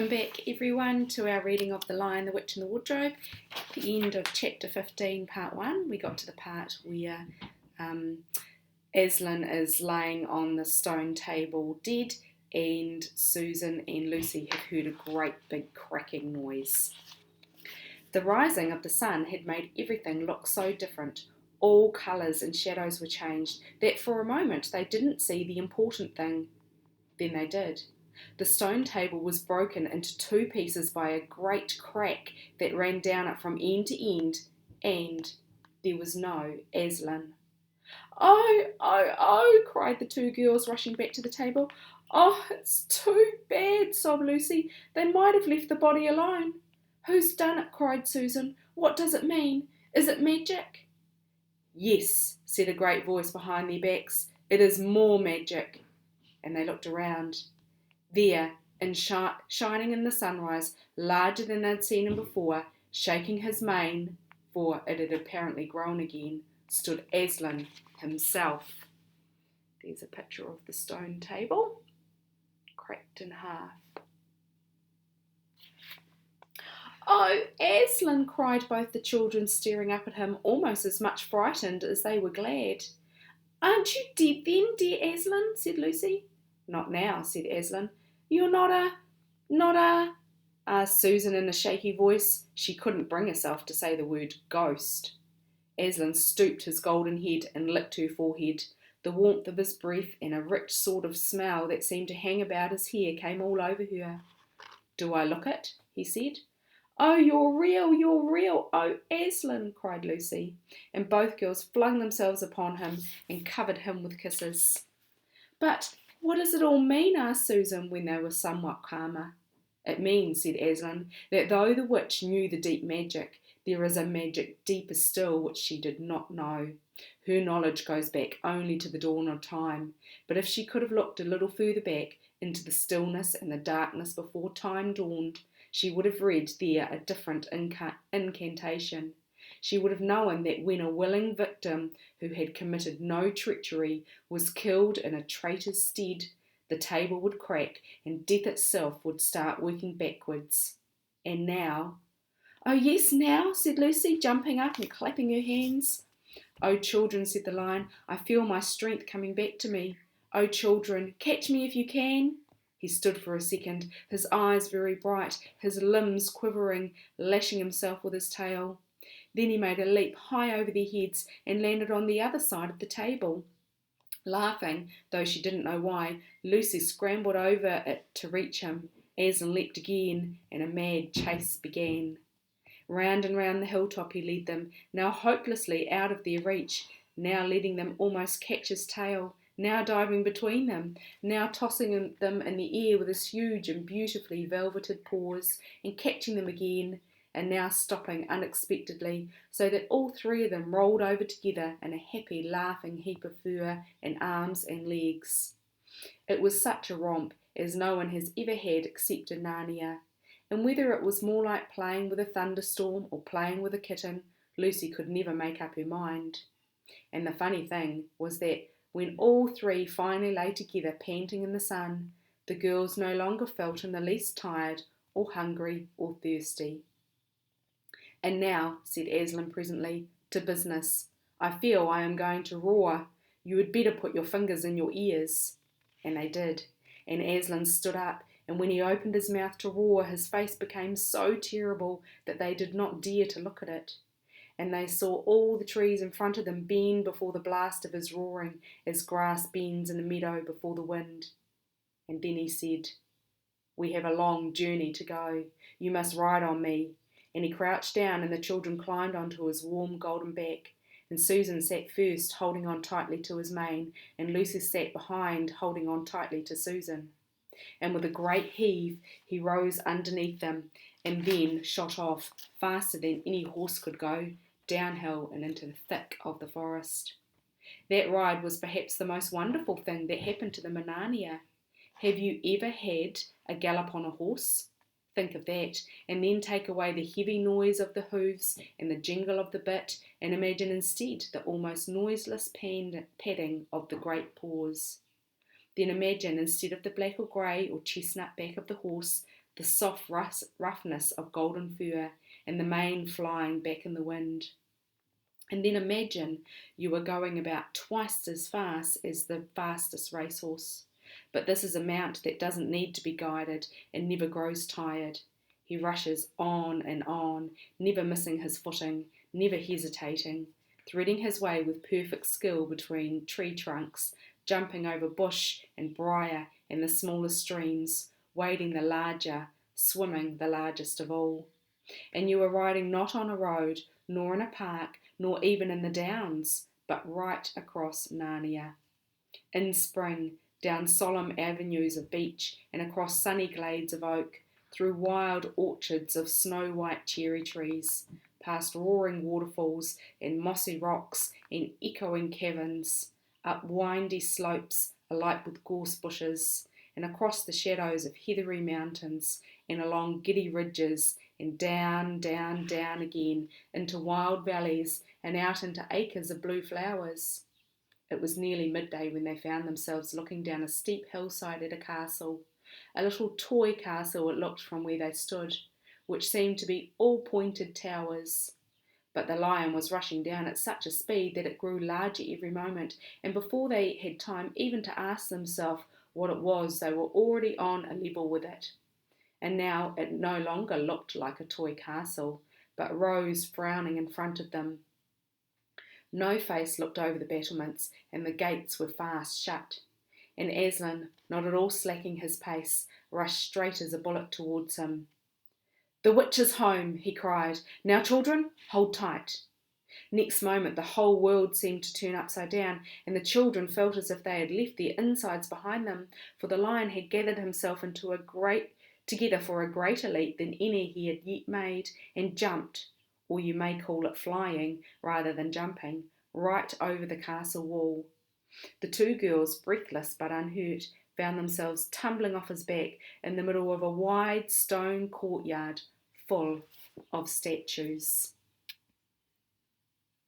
Welcome back everyone to our reading of The Lion, the Witch and the Wardrobe. At the end of chapter 15 part 1 we got to the part where Aslan is laying on the stone table dead, and Susan and Lucy have heard a great big cracking noise. The rising of the sun had made everything look so different. All colours and shadows were changed that for a moment they didn't see the important thing. Then they did. The stone table was broken into two pieces by a great crack that ran down it from end to end, and there was no Aslan. "Oh, oh, oh," cried the two girls, rushing back to the table. "Oh, it's too bad," sobbed Lucy. "They might have left the body alone." "Who's done it?" cried Susan. "What does it mean? Is it magic?" "Yes," said a great voice behind their backs. "It is more magic." And they looked around. There, shining in the sunrise, larger than they'd seen him before, shaking his mane, for it had apparently grown again, stood Aslan himself. There's a picture of the stone table, cracked in half. "Oh, Aslan!" cried both the children, staring up at him, almost as much frightened as they were glad. "Aren't you dead then, dear Aslan?" said Lucy. "Not now," said Aslan. "You're not a," asked Susan in a shaky voice. She couldn't bring herself to say the word ghost. Aslan stooped his golden head and licked her forehead. The warmth of his breath and a rich sort of smell that seemed to hang about his hair came all over her. "Do I look it?" he said. "Oh, you're real, you're real. Oh, Aslan," cried Lucy, and both girls flung themselves upon him and covered him with kisses. "But what does it all mean?" asked Susan when they were somewhat calmer. "It means," said Aslan, "that though the witch knew the deep magic, there is a magic deeper still which she did not know. Her knowledge goes back only to the dawn of time, but if she could have looked a little further back into the stillness and the darkness before time dawned, she would have read there a different incantation. She would have known that when a willing victim who had committed no treachery was killed in a traitor's stead, the table would crack and death itself would start working backwards. And now—" "Oh yes, now," said Lucy, jumping up and clapping her hands. "Oh children," said the lion, "I feel my strength coming back to me. Oh children, catch me if you can." He stood for a second, his eyes very bright, his limbs quivering, lashing himself with his tail. Then he made a leap high over their heads and landed on the other side of the table. Laughing, though she didn't know why, Lucy scrambled over it to reach him. Aslan leapt again, and a mad chase began. Round and round the hilltop he led them, now hopelessly out of their reach, now letting them almost catch his tail, now diving between them, now tossing them in the air with his huge and beautifully velveted paws, and catching them again, and now stopping unexpectedly, so that all three of them rolled over together in a happy laughing heap of fur and arms and legs. It was such a romp as no one has ever had except in Narnia, and whether it was more like playing with a thunderstorm or playing with a kitten, Lucy could never make up her mind. And the funny thing was that when all three finally lay together panting in the sun, the girls no longer felt in the least tired or hungry or thirsty. "And now," said Aslan presently, "to business. I feel I am going to roar. You had better put your fingers in your ears." And they did, and Aslan stood up, and when he opened his mouth to roar, his face became so terrible that they did not dare to look at it. And they saw all the trees in front of them bend before the blast of his roaring, as grass bends in a meadow before the wind. And then he said, "We have a long journey to go. You must ride on me." And he crouched down, and the children climbed onto his warm golden back. And Susan sat first, holding on tightly to his mane, and Lucy sat behind, holding on tightly to Susan. And with a great heave, he rose underneath them, and then shot off, faster than any horse could go, downhill and into the thick of the forest. That ride was perhaps the most wonderful thing that happened to them in Narnia. Have you ever had a gallop on a horse? Think of that, and then take away the heavy noise of the hooves and the jingle of the bit, and imagine instead the almost noiseless padding of the great paws. Then imagine, instead of the black or grey or chestnut back of the horse, the soft roughness of golden fur, and the mane flying back in the wind. And then imagine you are going about twice as fast as the fastest racehorse. But this is a mount that doesn't need to be guided and never grows tired. He rushes on, never missing his footing, never hesitating, threading his way with perfect skill between tree trunks, jumping over bush and briar and the smallest streams, wading the larger, swimming the largest of all. And you are riding not on a road, nor in a park, nor even in the downs, but right across Narnia. In spring, down solemn avenues of beech and across sunny glades of oak, through wild orchards of snow-white cherry trees, past roaring waterfalls and mossy rocks and echoing caverns, up windy slopes alight with gorse bushes, and across the shadows of heathery mountains, and along giddy ridges, and down, down, down again, into wild valleys, and out into acres of blue flowers. It was nearly midday when they found themselves looking down a steep hillside at a castle, a little toy castle it looked from where they stood, which seemed to be all pointed towers. But the lion was rushing down at such a speed that it grew larger every moment, and before they had time even to ask themselves what it was, they were already on a level with it. And now it no longer looked like a toy castle, but rose frowning in front of them. No face looked over the battlements, and the gates were fast shut. And Aslan, not at all slacking his pace, rushed straight as a bullet towards him. "The witch is home," he cried. "Now, children, hold tight." Next moment the whole world seemed to turn upside down, and the children felt as if they had left their insides behind them, for the lion had gathered himself together for a greater leap than any he had yet made, and jumped, or you may call it flying rather than jumping, right over the castle wall. The two girls, breathless but unhurt, found themselves tumbling off his back in the middle of a wide stone courtyard full of statues.